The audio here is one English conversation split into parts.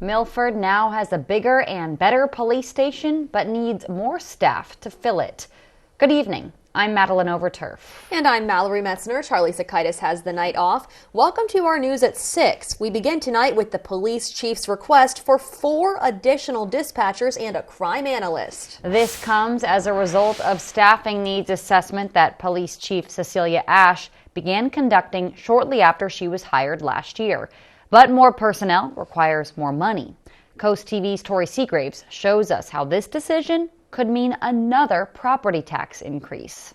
Milford now has a bigger and better police station, but needs more staff to fill it. Good evening. I'm Madeline Overturf. And I'm Mallory Metzner. Charlie Sakaitis has the night off. Welcome to our news at 6. We begin tonight with the police chief's request for 4 additional dispatchers and a crime analyst. This comes as a result of staffing needs assessment that Police Chief Cecilia Ashe began conducting shortly after she was hired last year. But more personnel requires more money. Coast TV's Tori Seagraves shows us how this decision could mean another property tax increase.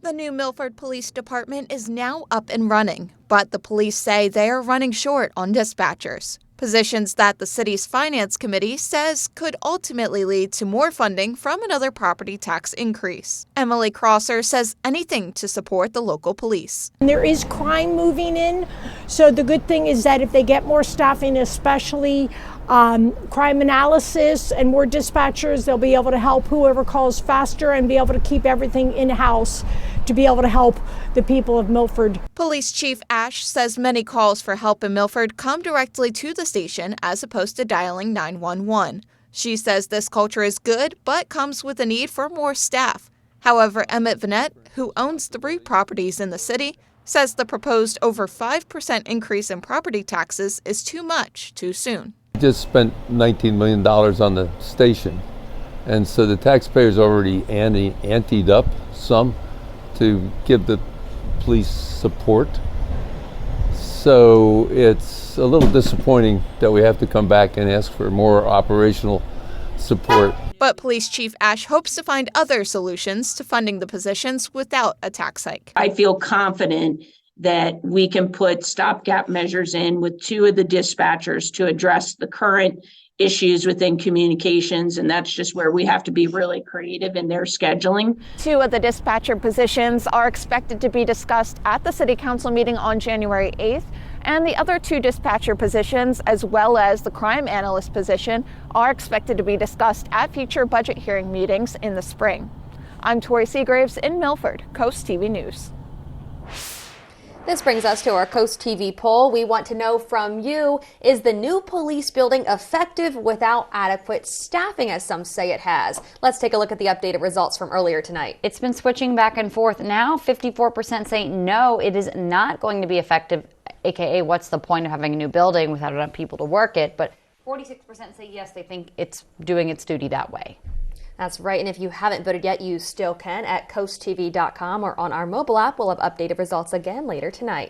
The new Milford Police Department is now up and running, but the police say they are running short on dispatchers. Positions that the city's finance committee says could ultimately lead to more funding from another property tax increase. Emily Crosser says anything to support the local police. There is crime moving in, so the good thing is that if they get more staffing, especially crime analysis and more dispatchers, they'll be able to help whoever calls faster and be able to keep everything in-house to be able to help the people of Milford. Police Chief Ashe says many calls for help in Milford come directly to the station as opposed to dialing 911. She says this culture is good, but comes with a need for more staff. However, Emmett Vanette, who owns 3 properties in the city, says the proposed over 5% increase in property taxes is too much too soon. We just spent $19 million on the station, and so the taxpayers already anteed up some to give the police support. So it's a little disappointing that we have to come back and ask for more operational support. But Police Chief Ashe hopes to find other solutions to funding the positions without a tax hike. I feel confident that we can put stopgap measures in with 2 of the dispatchers to address the current issues within communications, and that's just where we have to be really creative in their scheduling. 2 of the dispatcher positions are expected to be discussed at the City Council meeting on January 8th, and the other 2 dispatcher positions, as well as the crime analyst position, are expected to be discussed at future budget hearing meetings in the spring. I'm Tori Seagraves in Milford, Coast TV News. This brings us to our Coast TV poll. We want to know from you, is the new police building effective without adequate staffing, as some say it has? Let's take a look at the updated results from earlier tonight. It's been switching back and forth. Now 54% say no, it is not going to be effective, aka what's the point of having a new building without enough people to work it? But 46% say yes, they think it's doing its duty that way. That's right, and if you haven't voted yet, you still can at coasttv.com or on our mobile app. We'll have updated results again later tonight.